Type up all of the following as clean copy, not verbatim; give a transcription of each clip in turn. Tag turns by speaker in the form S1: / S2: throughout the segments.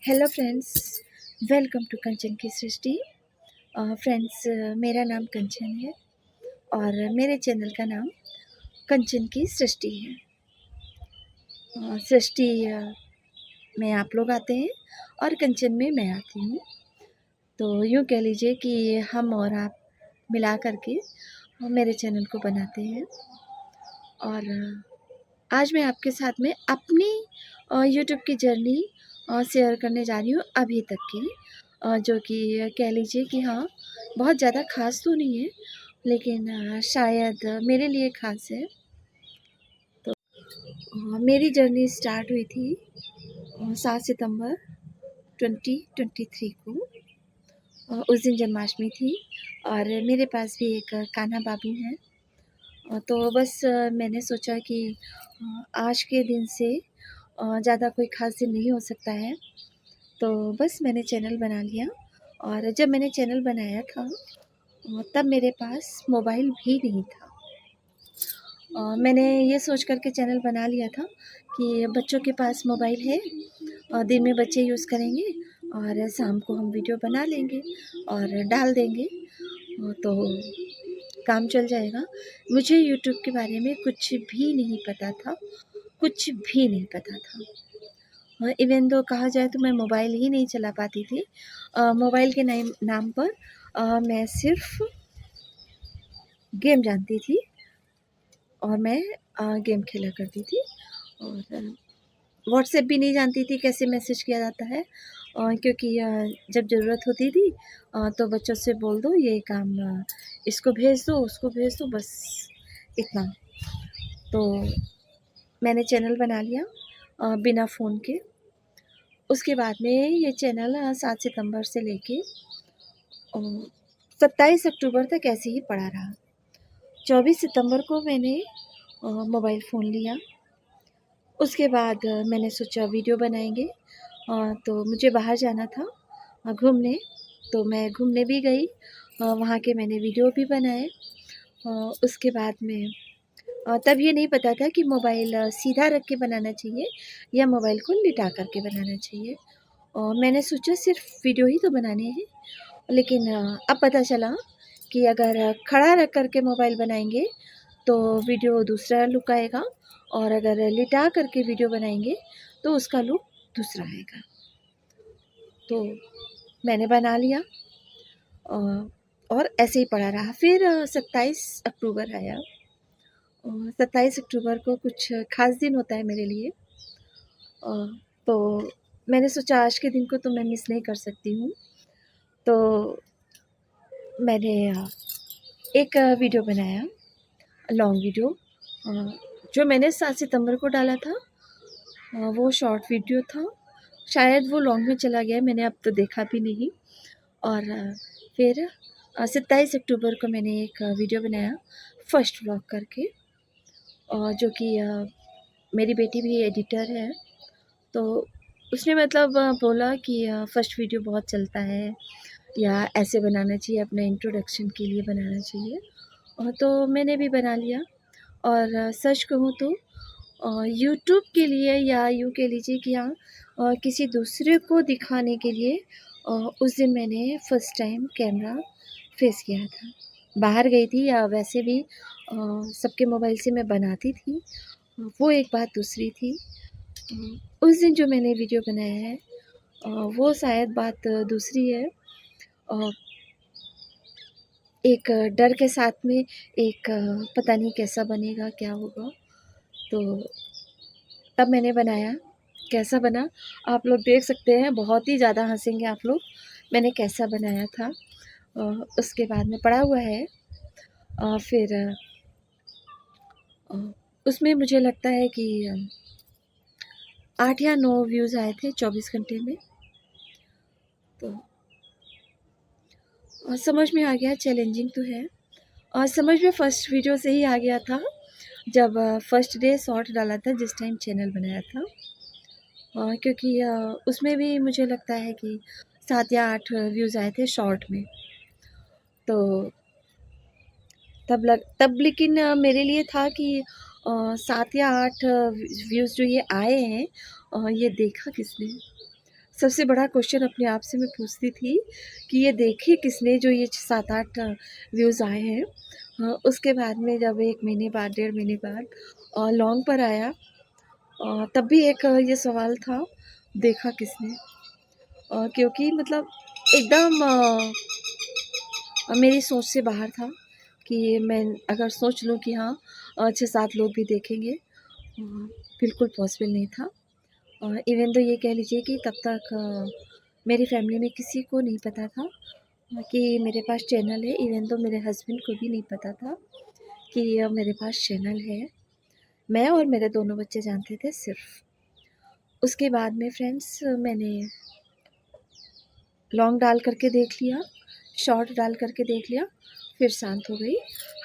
S1: Hello friends, welcome to कंचन की सृष्टि। Friends, मेरा नाम कंचन है और मेरे चैनल का नाम कंचन की सृष्टि है। सृष्टि में आप लोग आते हैं और कंचन में मैं आती हूँ। तो यूँ कह लीजिए कि हम और आप मिला करके मेरे चैनल को बनाते हैं। और आज मैं आपके साथ में अपनी यूट्यूब की जर्नी शेयर करने जा रही हूँ अभी तक की, जो कि कह लीजिए कि हाँ, बहुत ज़्यादा ख़ास तो नहीं है, लेकिन शायद मेरे लिए ख़ास है। तो मेरी जर्नी स्टार्ट हुई थी 7 सितंबर 2023 को। उस दिन जन्माष्टमी थी और मेरे पास भी एक कान्हा बाबू हैं। तो बस मैंने सोचा कि आज के दिन से ज़्यादा कोई ख़ास दिन नहीं हो सकता है, तो बस मैंने चैनल बना लिया। और जब मैंने चैनल बनाया था तब मेरे पास मोबाइल भी नहीं था। मैंने ये सोच कर के चैनल बना लिया था कि बच्चों के पास मोबाइल है और दिन में बच्चे यूज़ करेंगे और शाम को हम वीडियो बना लेंगे और डाल देंगे, तो काम चल जाएगा। मुझे यूट्यूब के बारे में कुछ भी नहीं पता था, कुछ भी नहीं पता था। इवन दो कहा जाए तो मैं मोबाइल ही नहीं चला पाती थी। मोबाइल के नाम पर मैं सिर्फ गेम जानती थी और मैं गेम खेला करती थी। और व्हाट्सएप भी नहीं जानती थी कैसे मैसेज किया जाता है, क्योंकि जब ज़रूरत होती थी तो बच्चों से बोल दो ये काम, इसको भेज दो, उसको भेज दो, बस इतना। तो मैंने चैनल बना लिया बिना फ़ोन के। उसके बाद में ये चैनल 7 सितंबर से लेके 27 अक्टूबर तक ऐसे ही पड़ा रहा। 24 सितंबर को मैंने मोबाइल फ़ोन लिया। उसके बाद मैंने सोचा वीडियो बनाएंगे। तो मुझे बाहर जाना था घूमने, तो मैं घूमने भी गई। वहाँ के मैंने वीडियो भी बनाए। उसके बाद में तब ये नहीं पता था कि मोबाइल सीधा रख के बनाना चाहिए या मोबाइल को लिटा कर के बनाना चाहिए। और मैंने सोचा सिर्फ वीडियो ही तो बनाने हैं, लेकिन अब पता चला कि अगर खड़ा रख कर के मोबाइल बनाएंगे तो वीडियो दूसरा लुक आएगा, और अगर लिटा करके वीडियो बनाएंगे तो उसका लुक दूसरा आएगा। तो मैंने बना लिया और ऐसे ही पड़ा रहा। फिर 27 अक्टूबर आया। 27 अक्टूबर को कुछ ख़ास दिन होता है मेरे लिए। तो मैंने सोचा आज के दिन को तो मैं मिस नहीं कर सकती हूँ। तो मैंने एक वीडियो बनाया, लॉन्ग वीडियो। जो मैंने 7 सितंबर को डाला था वो शॉर्ट वीडियो था। शायद वो लॉन्ग में चला गया, मैंने अब तो देखा भी नहीं। और फिर 27 अक्टूबर को मैंने एक वीडियो बनाया फर्स्ट व्लॉग करके, जो कि मेरी बेटी भी एडिटर है। तो उसने मतलब बोला कि फर्स्ट वीडियो बहुत चलता है या ऐसे बनाना चाहिए, अपना इंट्रोडक्शन के लिए बनाना चाहिए। तो मैंने भी बना लिया। और सच कहूँ तो यूट्यूब के लिए, या यूँ कह लीजिए कि हाँ, किसी दूसरे को दिखाने के लिए उस दिन मैंने फ़र्स्ट टाइम कैमरा फेस किया था। बाहर गई थी या वैसे भी सबके मोबाइल से मैं बनाती थी, वो एक बात दूसरी थी। उस दिन जो मैंने वीडियो बनाया है वो शायद बात दूसरी है। एक डर के साथ में एक पता नहीं कैसा बनेगा, क्या होगा। तो तब मैंने बनाया, कैसा बना आप लोग देख सकते हैं। बहुत ही ज़्यादा हँसेंगे आप लोग, मैंने कैसा बनाया था। उसके बाद में पड़ा हुआ है। फिर उसमें मुझे लगता है कि 8 या 9 व्यूज़ आए थे 24 घंटे में। तो समझ में आ गया चैलेंजिंग तो है, और समझ में फ़र्स्ट वीडियो से ही आ गया था जब फर्स्ट डे शॉर्ट डाला था, जिस टाइम चैनल बनाया था। क्योंकि उसमें भी मुझे लगता है कि 7 या 8 व्यूज़ आए थे शॉर्ट में। तो तब लेकिन मेरे लिए था कि 7 या 8 व्यूज़ जो ये आए हैं, ये देखा किसने? सबसे बड़ा क्वेश्चन अपने आप से मैं पूछती थी कि ये देखे किसने जो ये 7-8 व्यूज़ आए हैं। उसके बाद में जब 1 महीने बाद, 1.5 महीने बाद लॉन्ग पर आया, तब भी एक ये सवाल था, देखा किसने? क्योंकि मतलब एकदम मेरी सोच से बाहर था कि मैं अगर सोच लूँ कि हाँ 6-7 लोग भी देखेंगे, बिल्कुल पॉसिबल नहीं था। इवन तो ये कह लीजिए कि तब तक मेरी फैमिली में किसी को नहीं पता था कि मेरे पास चैनल है। इवन तो मेरे हस्बैंड को भी नहीं पता था कि मेरे पास चैनल है। मैं और मेरे दोनों बच्चे जानते थे सिर्फ़। उसके बाद में फ्रेंड्स मैंने लॉन्ग डाल करके देख लिया, शॉर्ट डाल करके देख लिया, फिर शांत हो गई।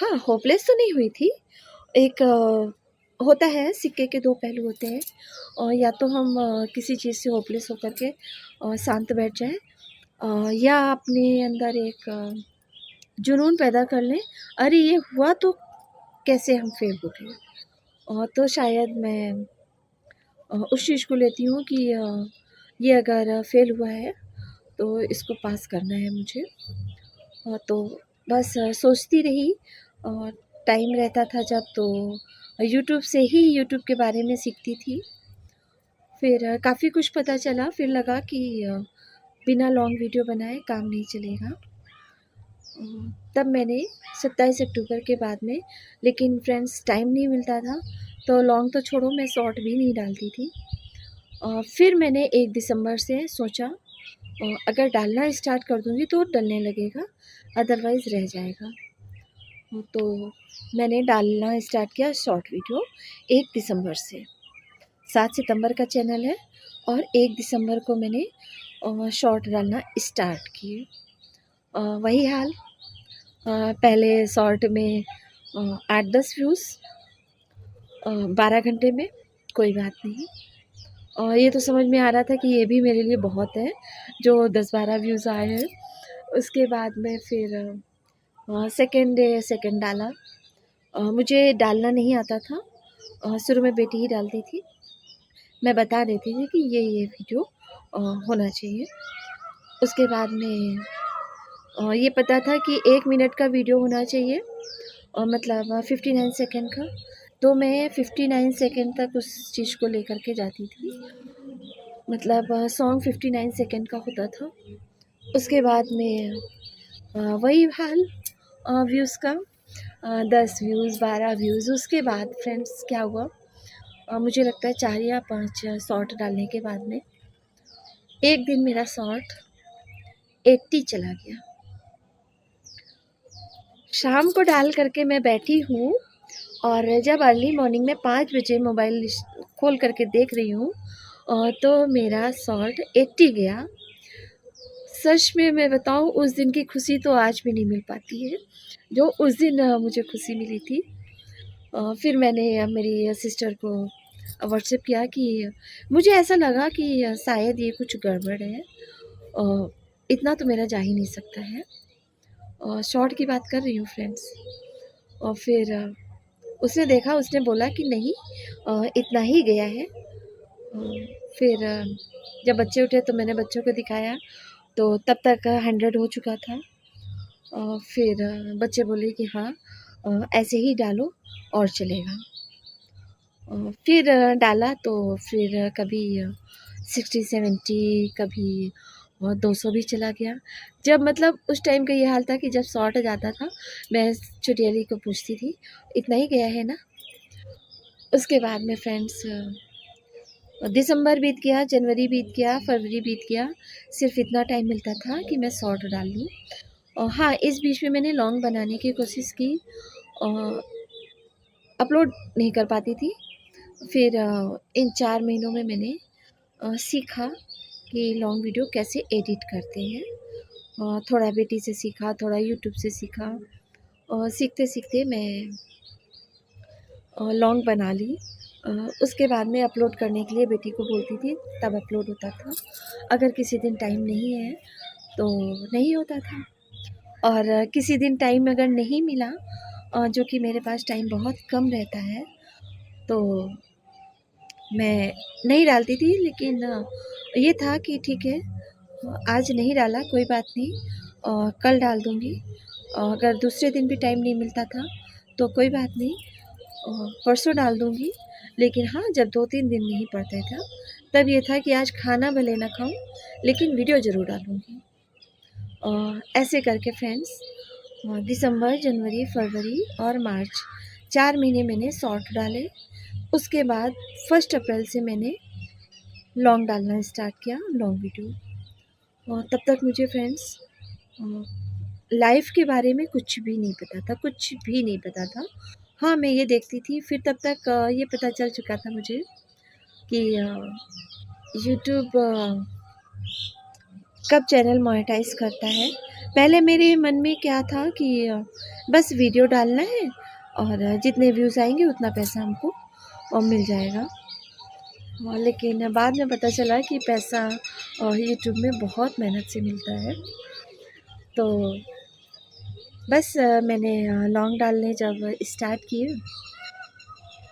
S1: हाँ, होपलेस तो नहीं हुई थी। एक होता है, सिक्के के 2 पहलू होते हैं, और या तो हम किसी चीज़ से होपलेस होकर के शांत बैठ जाएँ, या अपने अंदर एक जुनून पैदा कर लें, अरे ये हुआ तो कैसे हम फेल हो गए। तो शायद मैं उस चीज़ को लेती हूँ कि ये अगर फेल हुआ है तो इसको पास करना है मुझे। तो बस सोचती रही, और टाइम रहता था जब तो यूट्यूब से ही यूट्यूब के बारे में सीखती थी। फिर काफ़ी कुछ पता चला, फिर लगा कि बिना लॉन्ग वीडियो बनाए काम नहीं चलेगा। तब मैंने 27 अक्टूबर के बाद में, लेकिन फ्रेंड्स टाइम नहीं मिलता था, तो लॉन्ग तो छोड़ो, मैं शॉर्ट भी नहीं डालती थी। फिर मैंने 1 दिसंबर से सोचा अगर डालना स्टार्ट कर दूँगी तो डलने लगेगा, अदरवाइज़ रह जाएगा। तो मैंने डालना स्टार्ट किया शॉर्ट वीडियो 1 दिसंबर से। 7 सितंबर का चैनल है और 1 दिसंबर को मैंने शॉर्ट डालना स्टार्ट किए। वही हाल, पहले शॉर्ट में 8-10 व्यूज़ 12 घंटे में, कोई बात नहीं। ये तो समझ में आ रहा था कि ये भी मेरे लिए बहुत है, जो 10-12 व्यूज़ आए हैं। उसके बाद में फिर सेकंड डे सेकंड डाला। मुझे डालना नहीं आता था, शुरू में बेटी ही डालती थी। मैं बता देती थी कि ये वीडियो होना चाहिए। उसके बाद में ये पता था कि 1 मिनट का वीडियो होना चाहिए, मतलब 59 सेकंड का। तो मैं 59 सेकंड तक उस चीज़ को लेकर के जाती थी। मतलब सॉन्ग 59 सेकंड का होता था। उसके बाद में वही हाल, व्यूज़ का 10 व्यूज़ 12 व्यूज़। उसके बाद फ्रेंड्स क्या हुआ, मुझे लगता है 4 या 5 शॉर्ट डालने के बाद में एक दिन मेरा शॉर्ट 80 चला गया। शाम को डाल करके मैं बैठी हूँ, और जब अर्ली मॉर्निंग में 5 बजे मोबाइल खोल करके देख रही हूँ, तो मेरा शॉर्ट 80 गया। सच में मैं बताऊँ, उस दिन की खुशी तो आज भी नहीं मिल पाती है, जो उस दिन मुझे खुशी मिली थी। फिर मैंने मेरी सिस्टर को व्हाट्सएप किया कि मुझे ऐसा लगा कि शायद ये कुछ गड़बड़ है, इतना तो मेरा जा ही नहीं सकता है। शॉर्ट की बात कर रही हूँ फ्रेंड्स। और फिर उसने देखा, उसने बोला कि नहीं इतना ही गया है। फिर जब बच्चे उठे तो मैंने बच्चों को दिखाया, तो तब तक 100 हो चुका था। फिर बच्चे बोले कि हाँ ऐसे ही डालो और चलेगा। फिर डाला तो फिर कभी 60-70, कभी 200 भी चला गया। जब मतलब उस टाइम का ये हाल था कि जब शॉर्ट जाता था, मैं चुटियाली को पूछती थी, इतना ही गया है ना? उसके बाद में फ्रेंड्स दिसंबर बीत गया, जनवरी बीत गया, फरवरी बीत गया, सिर्फ़ इतना टाइम मिलता था कि मैं शॉर्ट डाल लूँ। और हाँ, इस बीच में मैंने लॉन्ग बनाने की कोशिश की, अपलोड नहीं कर पाती थी। फिर इन 4 महीनों में मैंने सीखा कि लॉन्ग वीडियो कैसे एडिट करते हैं। थोड़ा बेटी से सीखा, थोड़ा यूट्यूब से सीखा, और सीखते-सीखते मैं लॉन्ग बना ली। उसके बाद में अपलोड करने के लिए बेटी को बोलती थी, तब अपलोड होता था। अगर किसी दिन टाइम नहीं है तो नहीं होता था, और किसी दिन टाइम अगर नहीं मिला, जो कि मेरे पास टाइम बहुत कम रहता है, तो मैं नहीं डालती थी, लेकिन ये था कि ठीक है, आज नहीं डाला कोई बात नहीं, कल डाल दूँगी। अगर दूसरे दिन भी टाइम नहीं मिलता था तो कोई बात नहीं, परसों डाल दूँगी। लेकिन हाँ, जब 2-3 दिन नहीं पड़ता था, तब ये था कि आज खाना भले ना खाऊँ, लेकिन वीडियो ज़रूर डालूँगी। ऐसे करके फ्रेंड्स, दिसंबर, जनवरी, फरवरी और मार्च 4 महीने मैंने शॉर्ट डाले। उसके बाद 1 अप्रैल से मैंने लॉन्ग डालना स्टार्ट किया, लॉन्ग वीडियो। और तब तक मुझे फ्रेंड्स लाइफ़ के बारे में कुछ भी नहीं पता था, कुछ भी नहीं पता था। हाँ, मैं ये देखती थी, फिर तब तक ये पता चल चुका था मुझे कि यूट्यूब कब चैनल मोनेटाइज़ करता है। पहले मेरे मन में क्या था कि बस वीडियो डालना है और जितने व्यूज़ आएँगे उतना पैसा हमको मिल जाएगा। लेकिन बाद में पता चला कि पैसा यूट्यूब में बहुत मेहनत से मिलता है। तो बस मैंने लॉन्ग डालने जब स्टार्ट किए,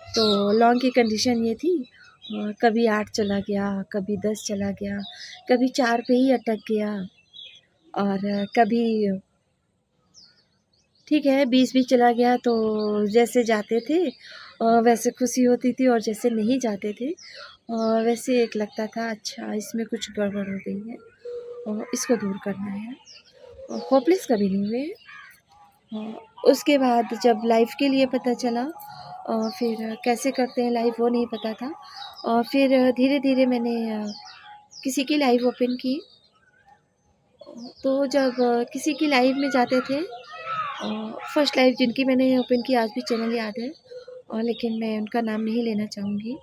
S1: तो लॉन्ग की कंडीशन ये थी, कभी 8 चला गया, कभी 10 चला गया, कभी 4 पे ही अटक गया, और कभी ठीक है 20 भी चला गया। तो जैसे जाते थे वैसे खुशी होती थी, और जैसे नहीं जाते थे वैसे एक लगता था अच्छा इसमें कुछ गड़बड़ हो गई है और इसको दूर करना है। होपलेस कभी नहीं हुए। उसके बाद जब लाइफ के लिए पता चला, फिर कैसे करते हैं लाइव वो नहीं पता था। फिर धीरे-धीरे मैंने किसी की लाइव ओपन की। तो जब किसी की लाइव में जाते थे, फर्स्ट लाइव जिनकी मैंने ओपन की आज भी चैनल याद है, लेकिन मैं उनका नाम नहीं लेना चाहूँगी।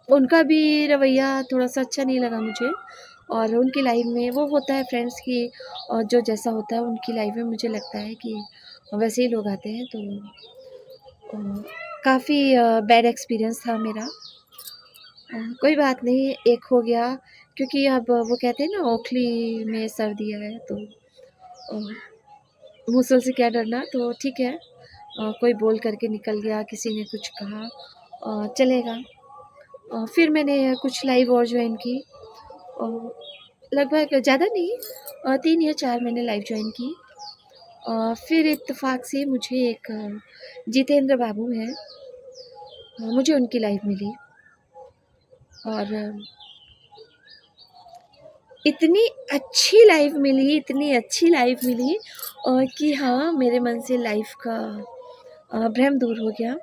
S1: उनका भी रवैया थोड़ा-सा अच्छा नहीं लगा मुझे, और उनकी लाइव में वो होता है फ्रेंड्स कि जो जैसा होता है उनकी लाइव में मुझे लगता है कि वैसे ही लोग आते हैं। तो काफ़ी बैड एक्सपीरियंस था मेरा। कोई बात नहीं, एक हो गया, क्योंकि अब वो कहते हैं ना ओखली में सर दिया है तो मूसल से क्या डरना। तो ठीक है, कोई बोल करके निकल गया, किसी ने कुछ कहा, चलेगा। फिर मैंने कुछ लाइव और ज्वाइन की, लगभग ज़्यादा नहीं, 3 या 4 मैंने लाइव ज्वाइन की। फिर इत्तेफ़ाक से मुझे एक जितेंद्र बाबू हैं, मुझे उनकी लाइव मिली, और इतनी अच्छी लाइव मिली, इतनी अच्छी लाइव मिली कि हाँ, मेरे मन से लाइव का भ्रम दूर हो गया।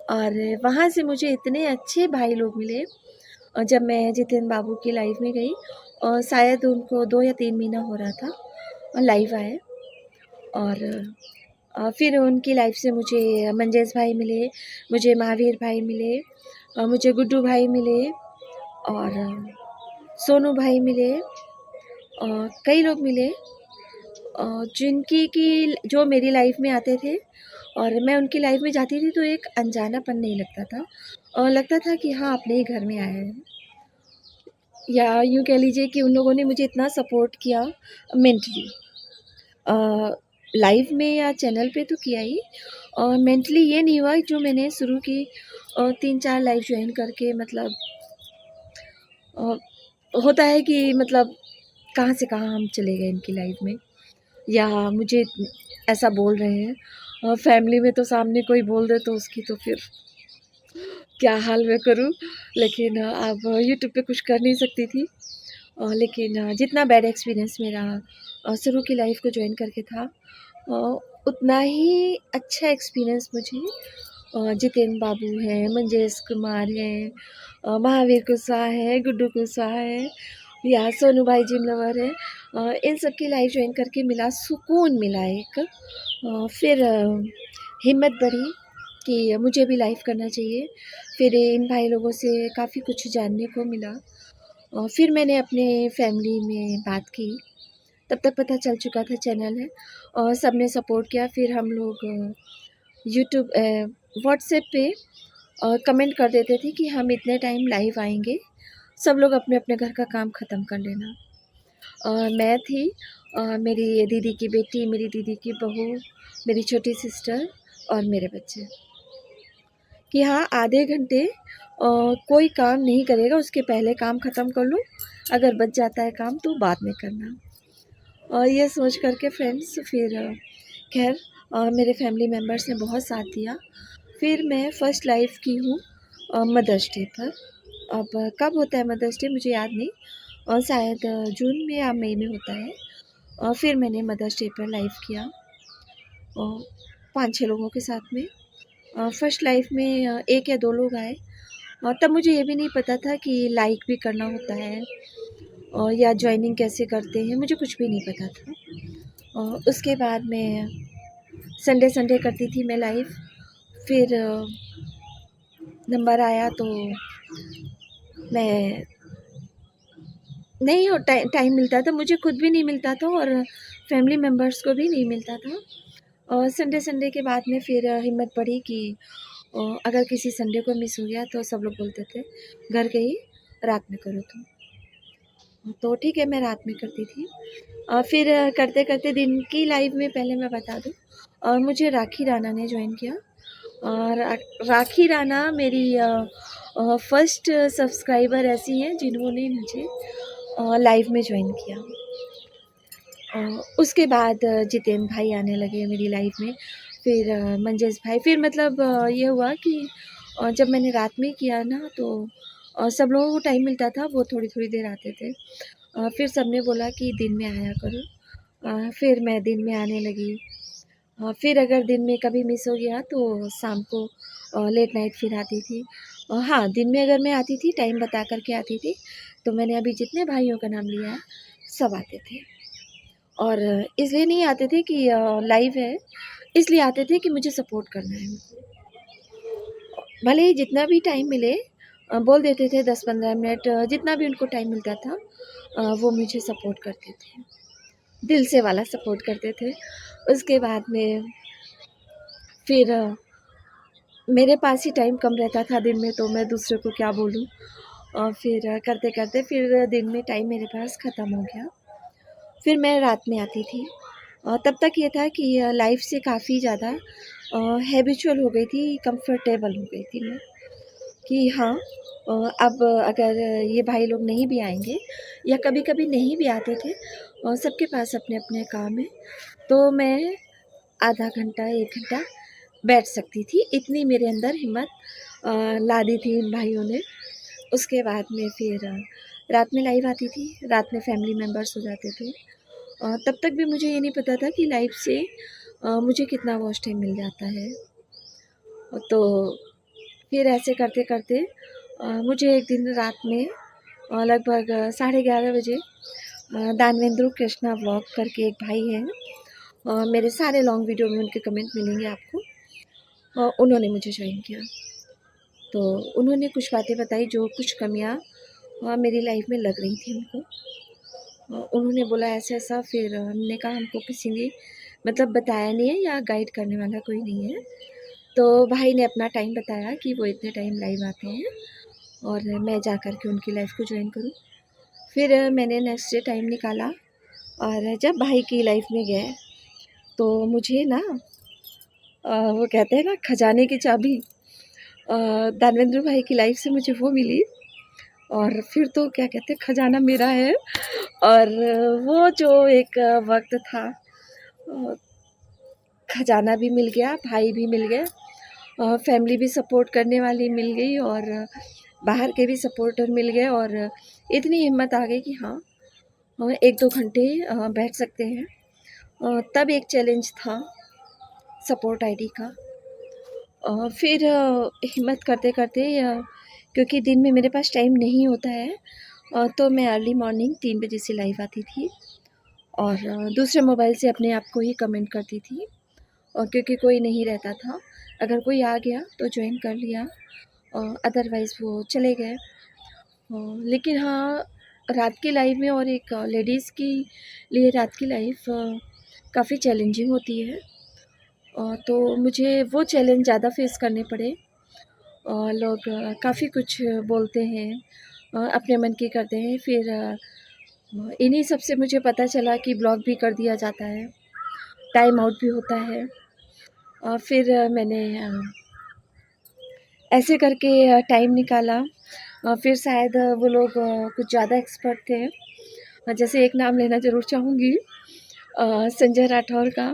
S1: और वहाँ से मुझे इतने अच्छे भाई लोग मिले। जब मैं जितेंद्र बाबू की लाइव में गई, शायद उनको 2 या 3 महीना हो रहा था लाइव आए, और फिर उनकी लाइफ से मुझे मंजेश भाई मिले, मुझे महावीर भाई मिले, मुझे गुड्डू भाई मिले, और सोनू भाई मिले, कई लोग मिले, जिनकी कि जो मेरी लाइफ में आते थे और मैं उनकी लाइफ में जाती थी तो एक अनजानापन नहीं लगता था, और लगता था कि हाँ अपने ही घर में आए हैं। या यूँ कह लीजिए कि उन लोगों ने मुझे इतना सपोर्ट किया मेंटली, लाइव में या चैनल पे तो किया ही, और मेंटली ये नहीं हुआ जो मैंने शुरू की 3-4 लाइव ज्वाइन करके, मतलब होता है कि मतलब कहाँ से कहाँ हम चले गए इनकी लाइफ में, या मुझे ऐसा बोल रहे हैं। फैमिली में तो सामने कोई बोल दे तो उसकी तो फिर क्या हाल मैं करूँ, लेकिन अब यूट्यूब पे कुछ कर नहीं सकती थी। लेकिन जितना बैड एक्सपीरियंस मेरा शुरू की लाइफ को ज्वाइन करके था, अ, उतना ही अच्छा एक्सपीरियंस मुझे जितेंद्र बाबू हैं, मंजेश कुमार हैं, महावीर कुशवाहा हैं, गुड्डू कुशवाहा हैं, या सोनू भाई जिम लवर हैं, इन सब की लाइव ज्वाइन करके मिला, सुकून मिला एक। फिर हिम्मत बढ़ी कि मुझे भी लाइव करना चाहिए। फिर इन भाई लोगों से काफ़ी कुछ जानने को मिला। फिर मैंने अपने फैमिली में बात की, तब तक पता चल चुका था चैनल है, और सब ने सपोर्ट किया। फिर हम लोग यूट्यूब व्हाट्सएप पे कमेंट कर देते थे कि हम इतने टाइम लाइव आएंगे, सब लोग अपने अपने घर का काम ख़त्म कर लेना। मैं थी, मेरी दीदी की बेटी, मेरी दीदी की बहू, मेरी छोटी सिस्टर और मेरे बच्चे। कि हाँ आधे घंटे कोई काम नहीं करेगा, उसके पहले काम ख़त्म कर लो, अगर बच जाता है काम तो बाद में करना। और ये सोच कर के फ्रेंड्स फिर खैर मेरे फैमिली मेम्बर्स ने बहुत साथ दिया। फिर मैं फ़र्स्ट लाइव की हूँ मदर्स डे पर। अब कब होता है मदर्स डे मुझे याद नहीं, शायद जून में या मई में होता है। फिर मैंने मदर्स डे पर लाइव किया 5-6 लोगों के साथ में। फर्स्ट लाइव में 1 या 2 लोग आए। तब मुझे ये भी नहीं पता था कि लाइक भी करना होता है या जॉइनिंग कैसे करते हैं, मुझे कुछ भी नहीं पता था। उसके बाद मैं संडे संडे करती थी मैं लाइव। फिर नंबर आया तो मैं नहीं हो टाइम मिलता था, मुझे खुद भी नहीं मिलता था और फैमिली मेम्बर्स को भी नहीं मिलता था। और संडे संडे के बाद में फिर हिम्मत पड़ी कि अगर किसी संडे को मिस हो गया तो सब लोग बोलते थे घर के ही रात में करो तुम। तो ठीक है मैं रात में करती थी। फिर करते करते दिन की लाइव में पहले मैं बता दूँ मुझे राखी राणा ने ज्वाइन किया। और राखी राणा मेरी फर्स्ट सब्सक्राइबर ऐसी हैं जिन्होंने मुझे लाइव में ज्वाइन किया। उसके बाद जितेंद्र भाई आने लगे मेरी लाइफ में, फिर मंजेश भाई, फिर मतलब ये हुआ कि जब मैंने रात में किया ना तो सब लोगों को टाइम मिलता था, वो थोड़ी थोड़ी देर आते थे। फिर सबने बोला कि दिन में आया करो। फिर मैं दिन में आने लगी। फिर अगर दिन में कभी मिस हो गया तो शाम को लेट नाइट फिर आती थी। हाँ, दिन में अगर मैं आती थी टाइम बता कर के आती थी, तो मैंने अभी जितने भाइयों का नाम लिया है सब आते थे। और इसलिए नहीं आते थे कि लाइव है, इसलिए आते थे कि मुझे सपोर्ट करना है उनको। भले ही जितना भी टाइम मिले बोल देते थे 10-15 मिनट, जितना भी उनको टाइम मिलता था वो मुझे सपोर्ट करते थे, दिल से वाला सपोर्ट करते थे। उसके बाद में फिर मेरे पास ही टाइम कम रहता था दिन में, तो मैं दूसरे को क्या बोलूँ। और फिर करते-करते फिर दिन में टाइम मेरे पास ख़त्म हो गया। फिर मैं रात में आती थी। तब तक ये था कि लाइफ़ से काफ़ी ज़्यादा हैबिचुअल हो गई थी, कंफर्टेबल हो गई थी मैं कि हाँ अब अगर ये भाई लोग नहीं भी आएँगे या कभी-कभी नहीं भी आते थे, सबके पास अपने-अपने काम हैं, तो मैं आधा घंटा, 1 घंटा बैठ सकती थी। इतनी मेरे अंदर हिम्मत ला दी थी इन भाइयों ने। उसके बाद में फिर रात में लाइव आती थी, रात में फैमिली मेंबर्स हो जाते थे। तब तक भी मुझे ये नहीं पता था कि लाइव से मुझे कितना वॉच टाइम मिल जाता है। तो फिर ऐसे करते-करते मुझे एक दिन रात में लगभग 11:30 बजे दानवेंद्र कृष्णा व्लॉग करके एक भाई हैं, मेरे सारे लॉन्ग वीडियो में उनके कमेंट मिलेंगे आपको। उन्होंने मुझे जॉइन किया। तो उन्होंने कुछ बातें बताई जो कुछ कमियाँ मेरी लाइफ में लग रही थी उनको। उन्होंने बोला ऐसा-ऐसा, फिर हमने कहा हमको किसी ने मतलब बताया नहीं है या गाइड करने वाला कोई नहीं है। तो भाई ने अपना टाइम बताया कि वो इतने टाइम लाइव आते हैं और मैं जा कर के उनकी लाइफ को जॉइन करूँ। फिर मैंने नेक्स्ट डे टाइम निकाला और जब भाई की लाइफ में गए तो मुझे ना वो कहते हैं ना खजाने की चाबी, दानवेंद्र भाई की लाइफ से मुझे वो मिली और फिर तो क्या कहते हैं खजाना मेरा है। और वो जो एक वक़्त था, खजाना भी मिल गया, भाई भी मिल गए, फैमिली भी सपोर्ट करने वाली मिल गई और बाहर के भी सपोर्टर मिल गए और इतनी हिम्मत आ गई कि हाँ 1-2 घंटे बैठ सकते हैं। तब एक चैलेंज था सपोर्ट आईडी का। फिर हिम्मत करते-करते क्योंकि दिन में मेरे पास टाइम नहीं होता है, तो मैं अर्ली मॉर्निंग 3 बजे से लाइव आती थी और दूसरे मोबाइल से अपने आप को ही कमेंट करती थी। और क्योंकि कोई नहीं रहता था, अगर कोई आ गया तो जॉइन कर लिया, अदरवाइज़ वो चले गए। लेकिन हाँ, रात की लाइव में और एक लेडीज़ के लिए रात की लाइव काफ़ी चैलेंजिंग होती है। तो मुझे वो चैलेंज ज़्यादा फेस करने पड़े। लोग काफ़ी कुछ बोलते हैं, अपने मन की करते हैं। फिर इन्हीं सब से मुझे पता चला कि ब्लॉक भी कर दिया जाता है, टाइम आउट भी होता है। फिर मैंने ऐसे करके टाइम निकाला। फिर शायद वो लोग कुछ ज़्यादा एक्सपर्ट थे। जैसे एक नाम लेना ज़रूर चाहूँगी, संजय राठौर का।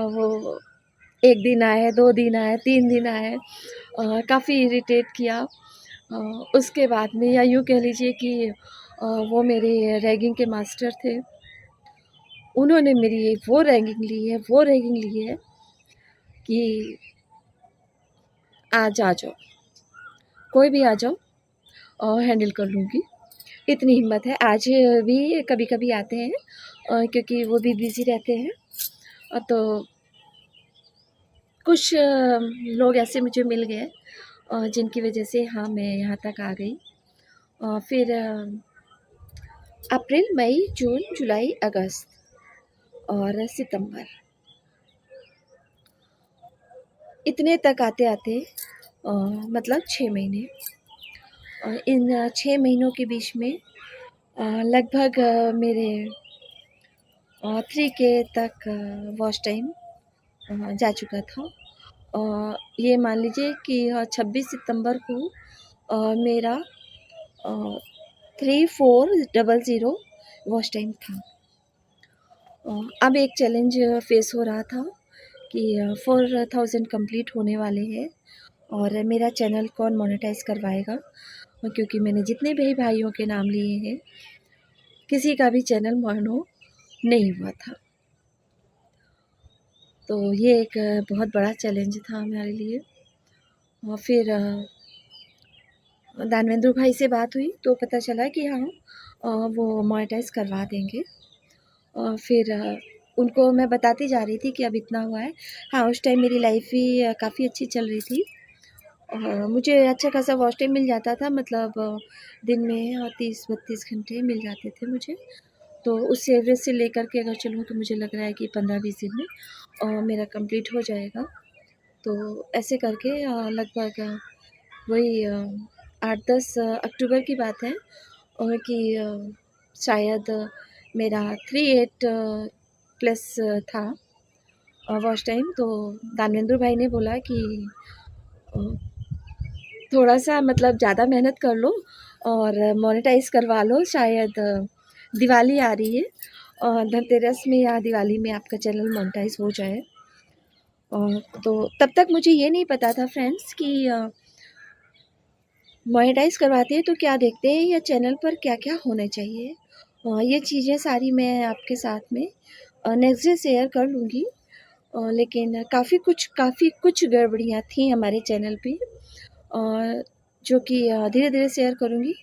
S1: वो 1 दिन आए, 2 दिन आए, 3 दिन आए, काफ़ी इरिटेट किया। उसके बाद में, या यूँ कह लीजिए कि वो मेरे रैगिंग के मास्टर थे। उन्होंने मेरी वो रैगिंग ली है, वो रैगिंग ली है कि आज आ जाओ, कोई भी आ जाओ और हैंडल कर लूँगी, इतनी हिम्मत है। आज भी कभी-कभी आते हैं क्योंकि वो भी बिज़ी रहते हैं। तो कुछ लोग ऐसे मुझे मिल गए जिनकी वजह से हाँ, मैं यहाँ तक आ गई। फिर अप्रैल, मई, जून, जुलाई, अगस्त और सितंबर, इतने तक आते-आते मतलब 6 महीने। और इन 6 महीनों के बीच में लगभग मेरे 3K तक वॉच टाइम जा चुका था। ये मान लीजिए कि 26 सितंबर को मेरा 3400 वॉच टाइम था। अब एक चैलेंज फेस हो रहा था कि 4000 कंप्लीट होने वाले हैं और मेरा चैनल कौन मोनेटाइज करवाएगा, क्योंकि मैंने जितने भी भाइयों के नाम लिए हैं, किसी का भी चैनल मोनो नहीं हुआ था। तो ये एक बहुत बड़ा चैलेंज था हमारे लिए। और फिर दानवेंद्र भाई से बात हुई तो पता चला कि हाँ, वो मोनेटाइज करवा देंगे। फिर उनको मैं बताती जा रही थी कि अब इतना हुआ है। हाँ, उस टाइम मेरी लाइफ भी काफ़ी अच्छी चल रही थी और मुझे अच्छा खासा वॉच टाइम मिल जाता था, मतलब दिन में 30-32 घंटे मिल जाते थे मुझे। तो उस एवरेज से लेकर के अगर चलूँ तो मुझे लग रहा है कि 15-20 दिन में मेरा कंप्लीट हो जाएगा। तो ऐसे करके लगभग वही 8-10 अक्टूबर की बात है और कि शायद मेरा 38 प्लस था वॉच टाइम। तो दानवेंद्र भाई ने बोला कि थोड़ा सा मतलब ज़्यादा मेहनत कर लो और मोनेटाइज करवा लो, शायद दिवाली आ रही है और धनतेरस में या दिवाली में आपका चैनल मोनेटाइज हो जाए। तो तब तक मुझे ये नहीं पता था फ्रेंड्स कि मोनेटाइज करवाते हैं तो क्या देखते हैं या चैनल पर क्या-क्या होना चाहिए। ये चीज़ें सारी मैं आपके साथ में नेक्स्ट डे शेयर कर लूँगी। लेकिन काफ़ी कुछ गड़बड़ियाँ थी हमारे चैनल पे, जो कि धीरे-धीरे शेयर करूँगी।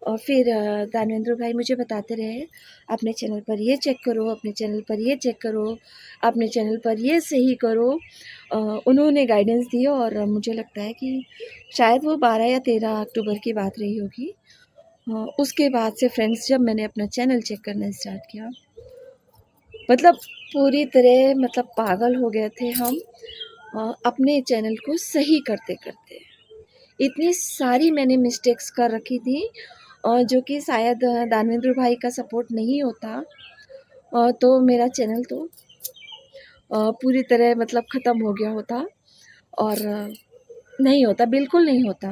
S1: और फिर दानवेंद्र भाई मुझे बताते रहे, अपने चैनल पर ये चेक करो, अपने चैनल पर ये चेक करो, अपने चैनल पर ये सही करो। उन्होंने गाइडेंस दी और मुझे लगता है कि शायद वो 12 या 13 अक्टूबर की बात रही होगी। उसके बाद से फ्रेंड्स जब मैंने अपना चैनल चेक करना स्टार्ट किया, मतलब पूरी तरह मतलब पागल हो गए थे हम अपने चैनल को सही करते-करते। इतनी सारी मैंने मिस्टेक्स कर रखी थी जो कि शायद दानवेंद्र भाई का सपोर्ट नहीं होता तो मेरा चैनल तो पूरी तरह मतलब ख़त्म हो गया होता और नहीं होता, बिल्कुल नहीं होता।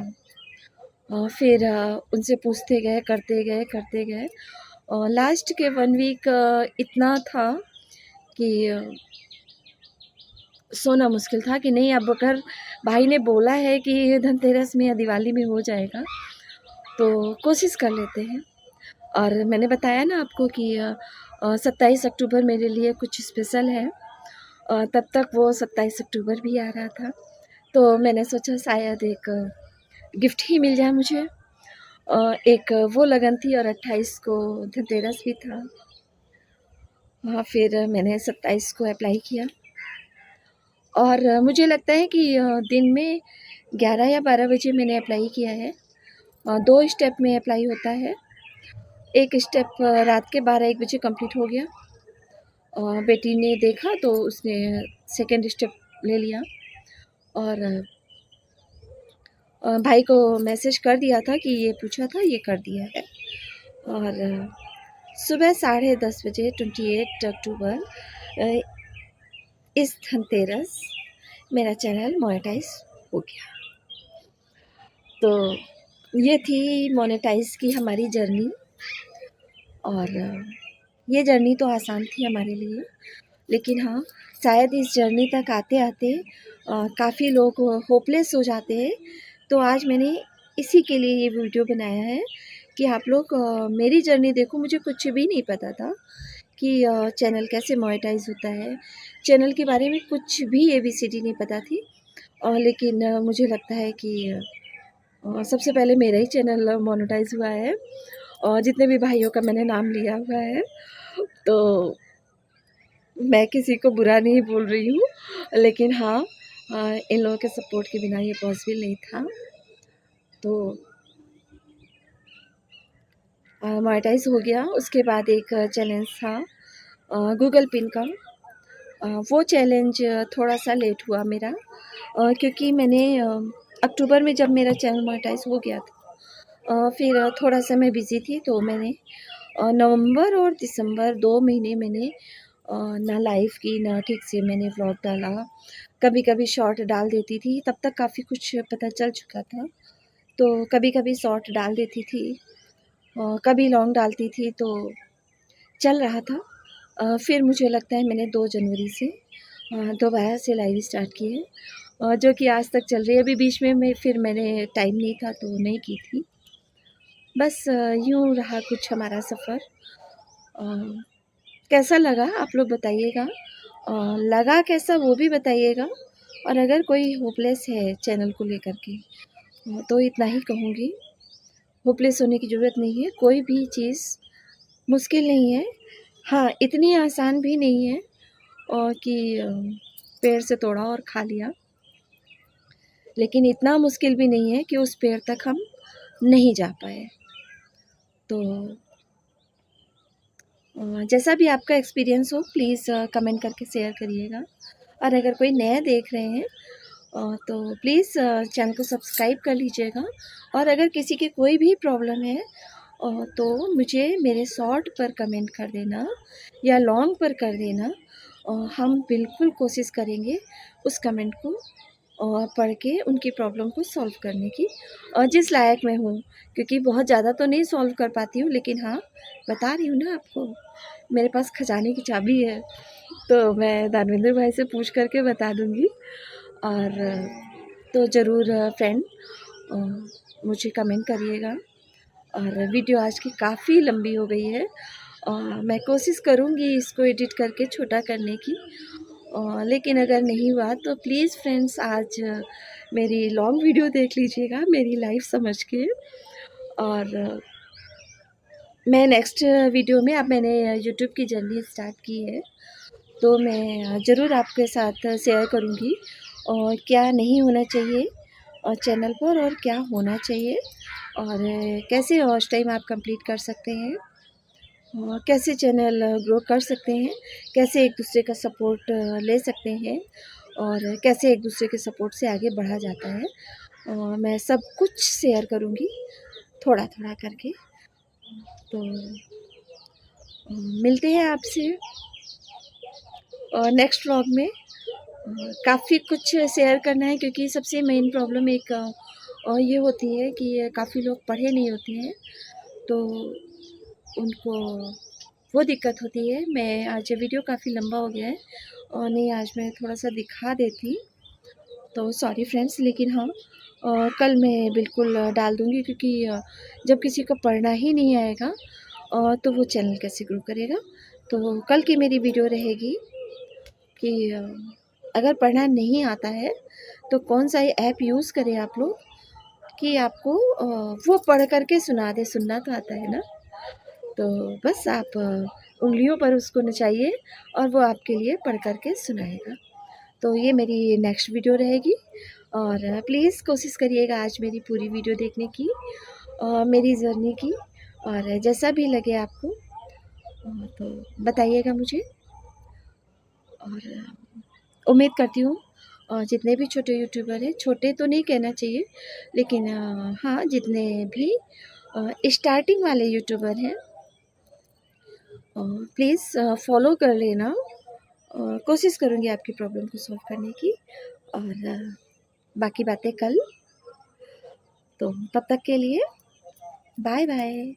S1: फिर उनसे पूछते गए, करते गए और लास्ट के 1 वीक इतना था कि सोना मुश्किल था कि नहीं, अब अगर भाई ने बोला है कि धनतेरस में या दिवाली में हो जाएगा, तो कोशिश कर लेते हैं। और मैंने बताया ना आपको कि 27 अक्टूबर मेरे लिए कुछ स्पेशल है। तब तक वो 27 अक्टूबर भी आ रहा था, तो मैंने सोचा शायद एक गिफ्ट ही मिल जाए मुझे। एक वो लगन थी और 28 को धनतेरस भी था। फिर मैंने 27 को अप्लाई किया और मुझे लगता है कि दिन में 11 या 12 बजे मैंने अप्लाई किया है। 2 स्टेप में अप्लाई होता है। एक स्टेप रात के 12-1 बजे कंप्लीट हो गया। बेटी ने देखा तो उसने सेकंड स्टेप ले लिया और भाई को मैसेज कर दिया था कि ये पूछा था, ये कर दिया है। और सुबह 10:30 बजे 28 अक्टूबर इस धनतेरस मेरा चैनल मोनेटाइज हो गया। तो ये थी मोनेटाइज़ की हमारी जर्नी। और ये जर्नी तो आसान थी हमारे लिए, लेकिन हाँ, शायद इस जर्नी तक आते-आते काफ़ी लोग होपलेस हो जाते हैं। तो आज मैंने इसी के लिए ये वीडियो बनाया है कि आप लोग मेरी जर्नी देखो। मुझे कुछ भी नहीं पता था कि चैनल कैसे मोनेटाइज़ होता है। चैनल के बारे में कुछ भी एबीसीडी नहीं पता थी। लेकिन मुझे लगता है कि सबसे पहले मेरा ही चैनल मोनेटाइज़ हुआ है, और जितने भी भाइयों का मैंने नाम लिया हुआ है। तो मैं किसी को बुरा नहीं बोल रही हूँ, लेकिन हाँ, इन लोगों के सपोर्ट के बिना ये पॉसिबल नहीं था। तो मोनेटाइज़ हो गया। उसके बाद एक चैलेंज था गूगल पिन का। वो चैलेंज थोड़ा-सा लेट हुआ मेरा, क्योंकि मैंने अक्टूबर में जब मेरा चैनल मोनेटाइज़ हो गया था, फिर थोड़ा-सा मैं बिज़ी थी, तो मैंने नवंबर और दिसंबर 2 महीने मैंने ना लाइव की, ना ठीक से मैंने व्लॉग डाला। कभी-कभी शॉर्ट डाल देती थी, तब तक काफ़ी कुछ पता चल चुका था। तो कभी-कभी शॉर्ट डाल देती थी, कभी लॉन्ग डालती थी, तो चल रहा था। फिर मुझे लगता है मैंने 2 जनवरी से दोबारा से लाइव स्टार्ट की है, जो कि आज तक चल रही है। अभी बीच में फिर मैंने टाइम नहीं था तो नहीं की थी। बस यूँ रहा कुछ हमारा सफ़र। अ, कैसा लगा आप लोग बताइएगा। लगा कैसा वो भी बताइएगा। और अगर कोई होपलेस है चैनल को लेकर के, तो इतना ही कहूँगी, होपलेस होने की ज़रूरत नहीं है। कोई भी चीज़ मुश्किल नहीं है। हाँ, इतनी आसान भी नहीं है कि पेड़ से तोड़ा और खा लिया, लेकिन इतना मुश्किल भी नहीं है कि उस पेड़ तक हम नहीं जा पाए। तो जैसा भी आपका एक्सपीरियंस हो, प्लीज़ कमेंट करके शेयर करिएगा। और अगर कोई नया देख रहे हैं, तो प्लीज़ चैनल को सब्सक्राइब कर लीजिएगा। और अगर किसी की कोई भी प्रॉब्लम है, तो मुझे मेरे शॉर्ट पर कमेंट कर देना या लॉन्ग पर कर देना। हम बिल्कुल कोशिश करेंगे उस कमेंट को पढ़ के उनकी प्रॉब्लम को सॉल्व करने की, जिस लायक मैं हूँ। क्योंकि बहुत ज़्यादा तो नहीं सॉल्व कर पाती हूँ, लेकिन हाँ, बता रही हूँ ना आपको, मेरे पास खजाने की चाबी है। तो मैं दानवेंद्र भाई से पूछ करके बता दूँगी। और तो ज़रूर फ्रेंड, मुझे कमेंट करिएगा। और वीडियो आज की काफ़ी लंबी हो गई है। मैं कोशिश करूँगी इसको एडिट करके छोटा करने की, लेकिन अगर नहीं हुआ तो प्लीज़ फ्रेंड्स, आज मेरी लॉन्ग वीडियो देख लीजिएगा मेरी लाइफ समझ के। और मैं नेक्स्ट वीडियो में, अब मैंने यूट्यूब की जर्नी स्टार्ट की है, तो मैं ज़रूर आपके साथ शेयर करूँगी और क्या नहीं होना चाहिए चैनल पर, और क्या होना चाहिए, और कैसे वॉच टाइम आप कंप्लीट कर सकते हैं, और कैसे चैनल ग्रो कर सकते हैं, कैसे एक दूसरे का सपोर्ट ले सकते हैं, और कैसे एक दूसरे के सपोर्ट से आगे बढ़ा जाता है। मैं सब कुछ शेयर करूँगी थोड़ा-थोड़ा करके। तो मिलते हैं आपसे नेक्स्ट व्लॉग में। काफ़ी कुछ शेयर करना है, क्योंकि सबसे मेन प्रॉब्लम एक ये होती है कि काफ़ी लोग पढ़े नहीं होते हैं, तो उनको वो दिक्कत होती है। मैं आज वीडियो काफ़ी लंबा हो गया है, और नहीं, आज मैं थोड़ा-सा दिखा देती, तो सॉरी फ्रेंड्स। लेकिन हाँ, कल मैं बिल्कुल डाल दूँगी, क्योंकि जब किसी को पढ़ना ही नहीं आएगा, तो वो चैनल कैसे ग्रो करेगा। तो कल की मेरी वीडियो रहेगी कि अगर पढ़ना नहीं आता है, तो कौन सा ये ऐप यूज़ करें आप लोग कि आपको वो पढ़ कर के सुना दे। सुनना तो आता है ना, तो बस आप उँगलियों पर उसको नचाइए और वो आपके लिए पढ़ कर के सुनाएगा। तो ये मेरी नेक्स्ट वीडियो रहेगी, और प्लीज़ कोशिश करिएगा आज मेरी पूरी वीडियो देखने की, मेरी जर्नी की। और जैसा भी लगे आपको, तो बताइएगा मुझे। और उम्मीद करती हूँ जितने भी छोटे यूट्यूबर हैं, छोटे तो नहीं कहना चाहिए, लेकिन हाँ, जितने भी स्टार्टिंग वाले यूट्यूबर हैं, प्लीज़ फॉलो कर लेना। कोशिश करूँगी आपकी प्रॉब्लम को सॉल्व करने की। और बाकी बातें कल। तो तब तक के लिए बाय बाय।